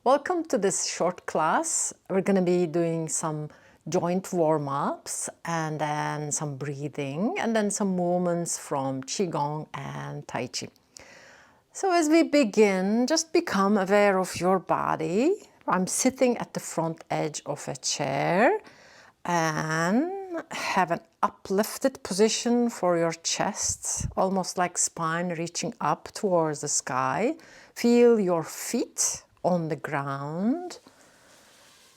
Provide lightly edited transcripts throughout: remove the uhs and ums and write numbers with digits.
Welcome to this short class. We're going to be doing some joint warm-ups and then some breathing and then some movements from Qigong and Tai Chi. So as we begin, just become aware of your body. I'm sitting at the front edge of a chair and have an uplifted position for your chest, almost like spine reaching up towards the sky. Feel your feet on the ground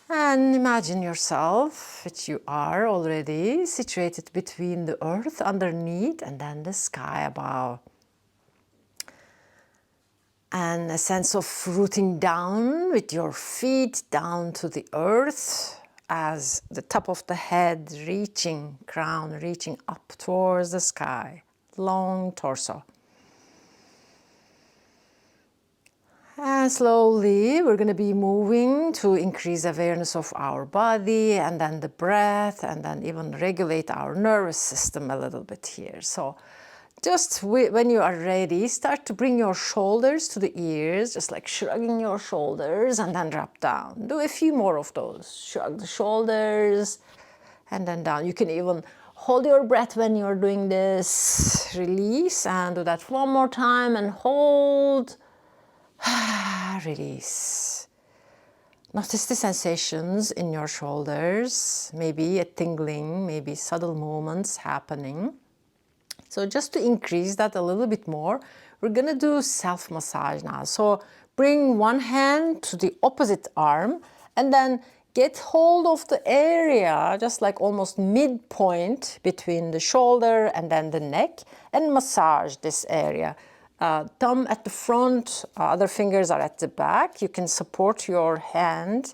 and imagine yourself, which you are already, situated between the earth underneath and then the sky above. And a sense of rooting down with your feet down to the earth as the top of the head reaching, crown reaching up towards the sky, long torso. And slowly we're going to be moving to increase awareness of our body and then the breath and then even regulate our nervous system a little bit here. So just when you are ready, start to bring your shoulders to the ears, just like shrugging your shoulders and then drop down. Do a few more of those. Shrug the shoulders and then down. You can even hold your breath when you're doing this. Release and do that one more time and hold. Release. Notice the sensations in your shoulders, maybe a tingling, maybe subtle movements happening. So just to increase that a little bit more, we're going to do self-massage now. So bring one hand to the opposite arm and then get hold of the area, just like almost midpoint between the shoulder and then the neck, and massage this area. Thumb at the front, other fingers are at the back. You can support your hand,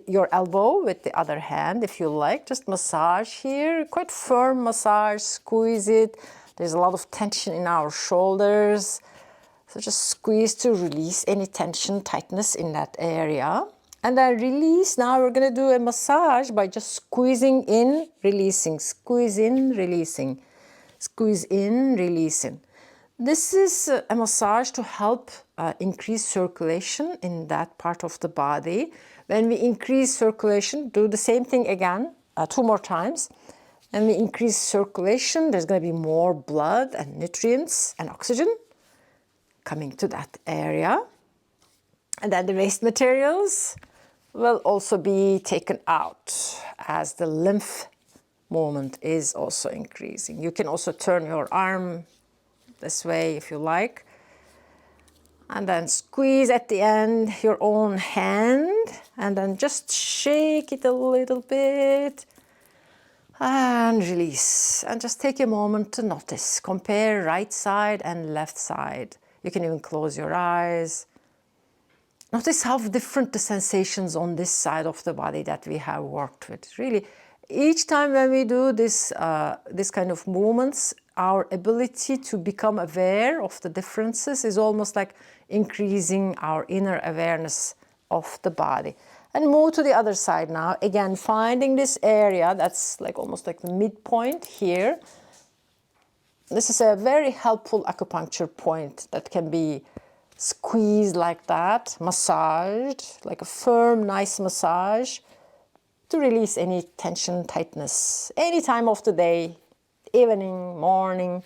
your elbow with the other hand if you like. Just massage here, quite firm massage, squeeze it. There's a lot of tension in our shoulders. So just squeeze to release any tension, tightness in that area. And then release. Now we're going to do a massage by just squeezing in, releasing, squeeze in, releasing, squeeze in, releasing. This is a massage to help increase circulation in that part of the body. When we increase circulation, do the same thing again, 2 more times. When we increase circulation, there's going to be more blood and nutrients and oxygen coming to that area. And then the waste materials will also be taken out as the lymph movement is also increasing. You can also turn your arm this way if you like. And then squeeze at the end your own hand and then just shake it a little bit and release. And just take a moment to notice. Compare right side and left side. You can even close your eyes. Notice how different the sensations on this side of the body that we have worked with. Really, each time when we do this kind of movements, our ability to become aware of the differences is almost like increasing our inner awareness of the body. And move to the other side now. Again, finding this area that's like almost like the midpoint here. This is a very helpful acupuncture point that can be squeezed like that, massaged, like a firm, nice massage to release any tension, tightness, any time of the day, evening, morning.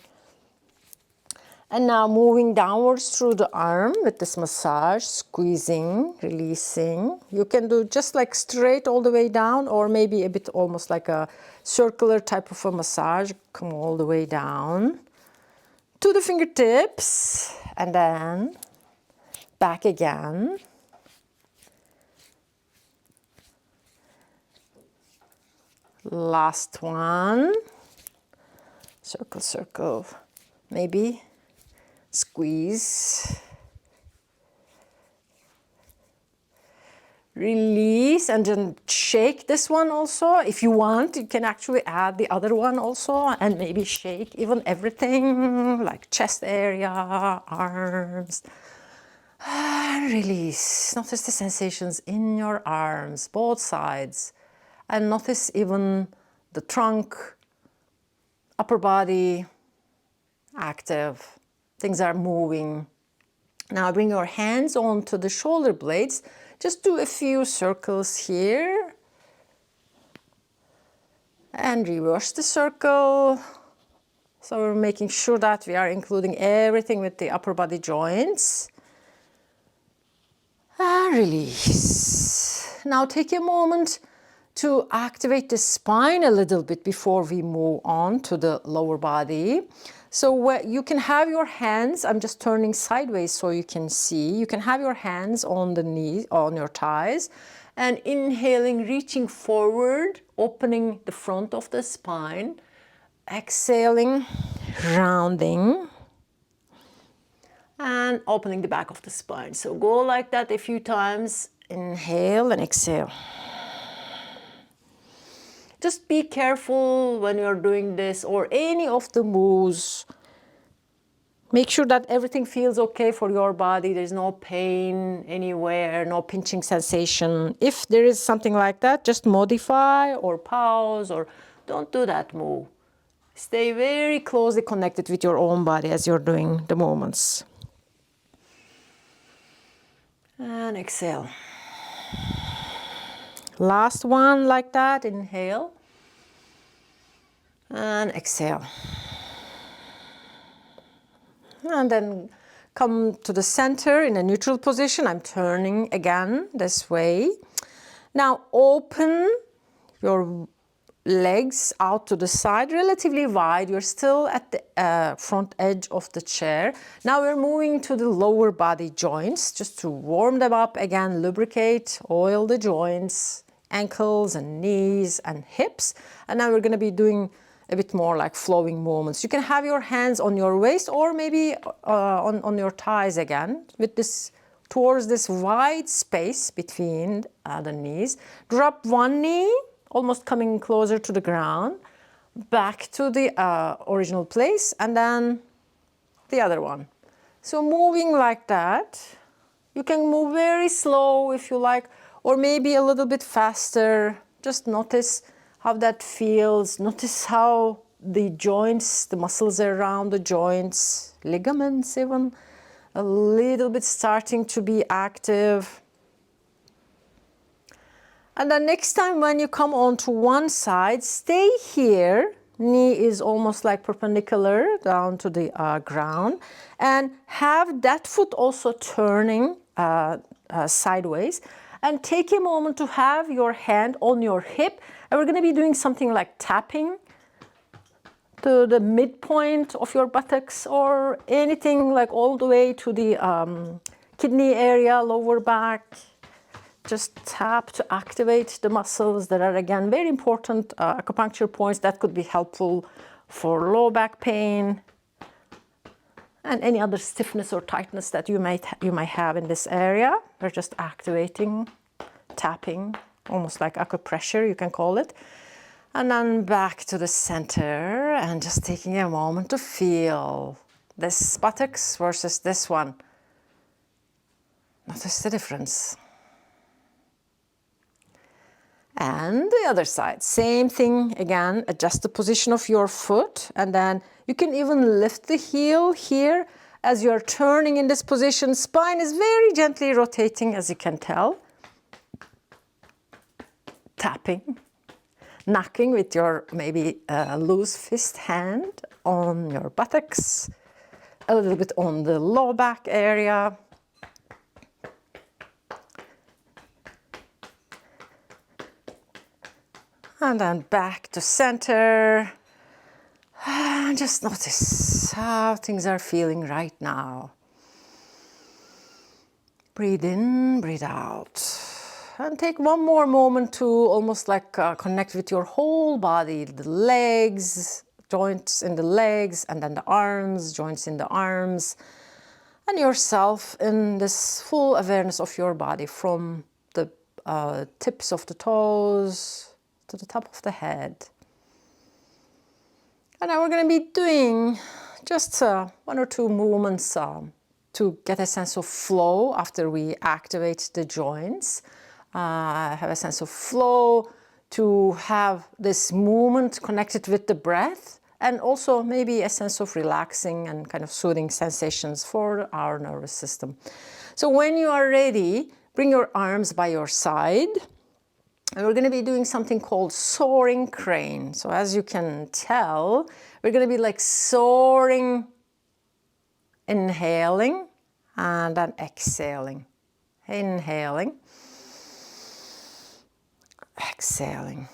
And now moving downwards through the arm with this massage, squeezing, releasing. You can do just like straight all the way down or maybe a bit almost like a circular type of a massage. Come all the way down to the fingertips and then back again. Last one. Circle, circle, maybe. Squeeze. Release and then shake this one also. If you want, you can actually add the other one also and maybe shake even everything like chest area, arms. And release. Notice the sensations in your arms, both sides. And notice even the trunk, upper body, active. Things are moving. Now bring your hands onto the shoulder blades. Just do a few circles here. And reverse the circle. So we're making sure that we are including everything with the upper body joints. And release. Now take a moment to activate the spine a little bit before we move on to the lower body. So you can have your hands, I'm just turning sideways so you can see. You can have your hands on the knees, on your thighs, and inhaling, reaching forward, opening the front of the spine. Exhaling, rounding, and opening the back of the spine. So go like that a few times. Inhale and exhale. Just be careful when you're doing this or any of the moves. Make sure that everything feels okay for your body. There's no pain anywhere, no pinching sensation. If there is something like that, just modify or pause or don't do that move. Stay very closely connected with your own body as you're doing the movements. And exhale. Last one like that. Inhale. And exhale. And then come to the center in a neutral position. I'm turning again this way. Now open your legs out to the side, relatively wide. You're still at the front edge of the chair. Now we're moving to the lower body joints, just to warm them up again, lubricate, oil the joints, ankles and knees and hips. And now we're going to be doing a bit more like flowing movements. You can have your hands on your waist or maybe on your thighs again, with this towards this wide space between the knees. Drop one knee, almost coming closer to the ground, back to the original place, and then the other one. So moving like that. You can move very slow if you like, or maybe a little bit faster. Just notice how that feels. Notice how the joints, the muscles around the joints, ligaments even, a little bit starting to be active. And then next time when you come onto one side, stay here. Knee is almost like perpendicular down to the ground. And have that foot also turning sideways. And take a moment to have your hand on your hip. And we're going to be doing something like tapping to the midpoint of your buttocks or anything like all the way to the kidney area, lower back. Just tap to activate the muscles that are, again, very important acupuncture points that could be helpful for low back pain and any other stiffness or tightness that you might have in this area. We're just activating, tapping, almost like acupressure, you can call it. And then back to the center and just taking a moment to feel this buttocks versus this one. Notice the difference. And the other side, same thing again, adjust the position of your foot, and then you can even lift the heel here as you're turning in this position. Spine is very gently rotating, as you can tell. Tapping, knocking with your maybe loose fist hand on your buttocks, a little bit on the low back area. And then back to center. And just notice how things are feeling right now. Breathe in, breathe out. And take one more moment to almost like connect with your whole body, the legs, joints in the legs, and then the arms, joints in the arms, and yourself in this full awareness of your body from the tips of the toes to the top of the head. And now we're going to be doing just one or two movements to get a sense of flow after we activate the joints. Have a sense of flow, to have this movement connected with the breath and also maybe a sense of relaxing and kind of soothing sensations for our nervous system. So when you are ready, bring your arms by your side. And we're going to be doing something called soaring crane. So as you can tell, we're going to be like soaring, inhaling, and then exhaling. Inhaling, exhaling.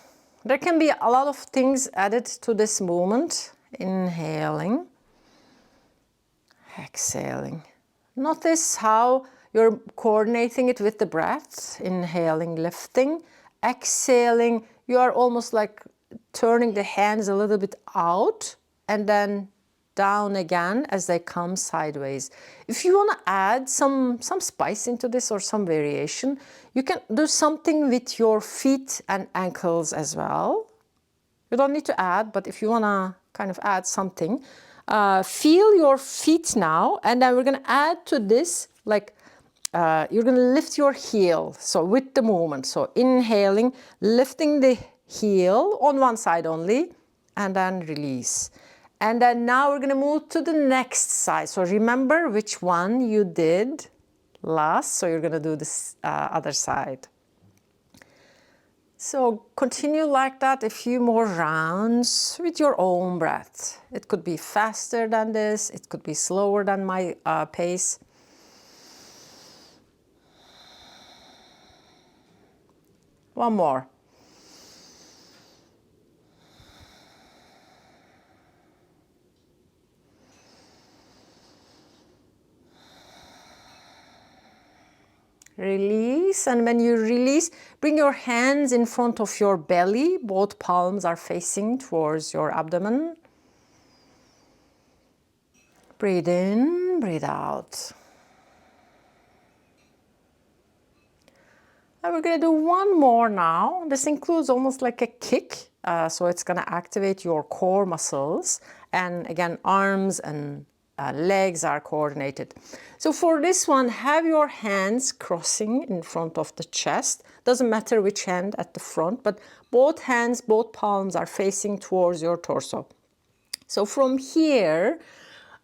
There can be a lot of things added to this movement. Inhaling, exhaling. Notice how you're coordinating it with the breath. Inhaling, lifting. Exhaling, you are almost like turning the hands a little bit out and then down again as they come sideways. If you want to add some spice into this or some variation, you can do something with your feet and ankles as well. You don't need to add, but if you want to kind of add something, feel your feet now, and then we're going to add to this, like you're going to lift your heel, so with the movement. So inhaling, lifting the heel on one side only, and then release. And then now we're going to move to the next side. So remember which one you did last, so you're going to do this other side. So continue like that a few more rounds with your own breath. It could be faster than this, it could be slower than my pace. One more. Release, and when you release, bring your hands in front of your belly. Both palms are facing towards your abdomen. Breathe in, breathe out. And we're going to do one more now. This includes almost like a kick. So it's going to activate your core muscles. And again, arms and legs are coordinated. So for this one, have your hands crossing in front of the chest. Doesn't matter which hand at the front, but both hands, both palms are facing towards your torso. So from here,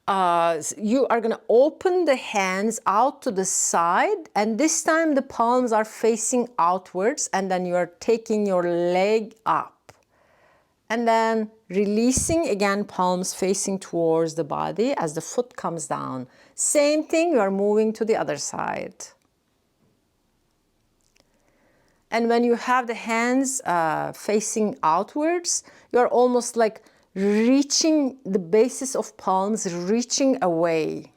you are going to open the hands out to the side, and this time the palms are facing outwards, and then you are taking your leg up. And then releasing, again, palms facing towards the body as the foot comes down. Same thing, you are moving to the other side. And when you have the hands facing outwards, you are almost like reaching the bases of palms, reaching away.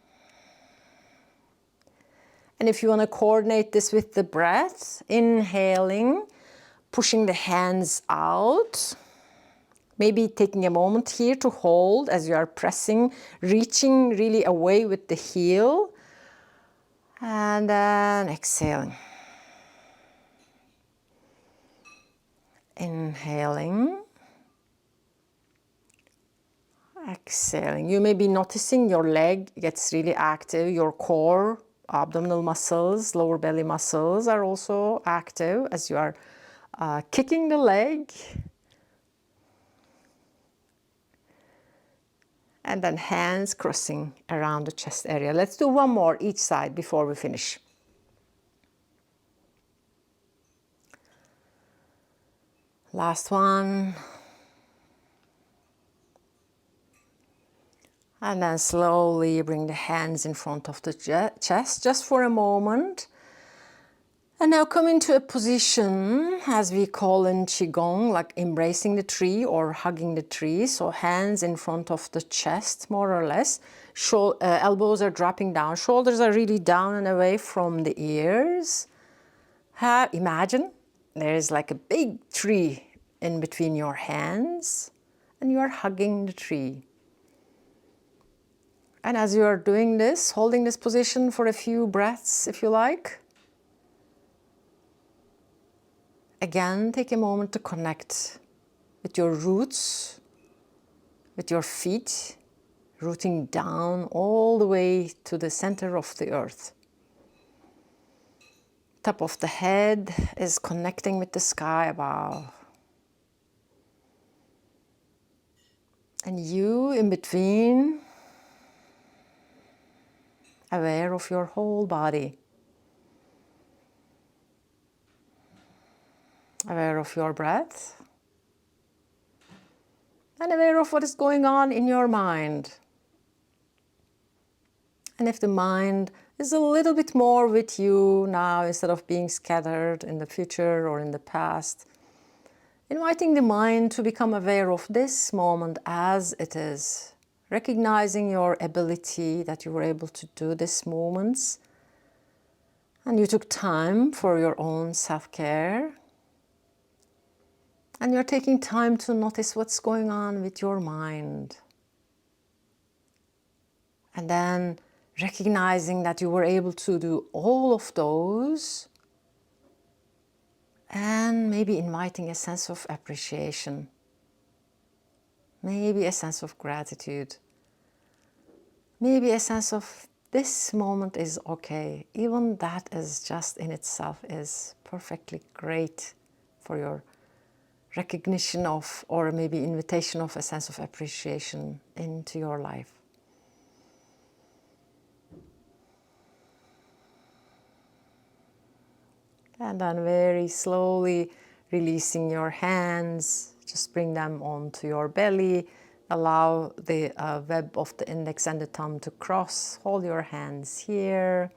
And if you want to coordinate this with the breath, inhaling, pushing the hands out. Maybe taking a moment here to hold as you are pressing, reaching really away with the heel. And then exhaling. Inhaling. Exhaling. You may be noticing your leg gets really active. Your core, abdominal muscles, lower belly muscles are also active as you are kicking the leg. And then hands crossing around the chest area. Let's do one more each side before we finish. Last one. And then slowly bring the hands in front of the chest just for a moment. And now come into a position, as we call in Qigong, like embracing the tree or hugging the tree. So hands in front of the chest, more or less. Elbows are dropping down. Shoulders are really down and away from the ears. Imagine there is like a big tree in between your hands, and you are hugging the tree. And as you are doing this, holding this position for a few breaths, if you like, again, take a moment to connect with your roots, with your feet, rooting down all the way to the center of the earth. Top of the head is connecting with the sky above. And you in between, aware of your whole body, aware of your breath, and aware of what is going on in your mind. And if the mind is a little bit more with you now instead of being scattered in the future or in the past, inviting the mind to become aware of this moment as it is, recognizing your ability that you were able to do these moments and you took time for your own self-care. And you're taking time to notice what's going on with your mind. And then recognizing that you were able to do all of those, and maybe inviting a sense of appreciation, maybe a sense of gratitude, maybe a sense of this moment is okay. Even that is just in itself is perfectly great for your recognition of, or maybe invitation of, a sense of appreciation into your life. And then very slowly releasing your hands, just bring them onto your belly. Allow the web of the index and the thumb to cross. Hold your hands here.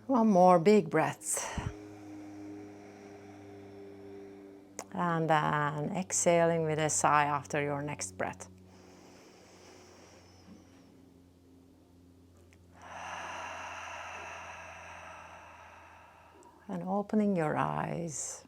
One more big breath. And then exhaling with a sigh after your next breath. And opening your eyes.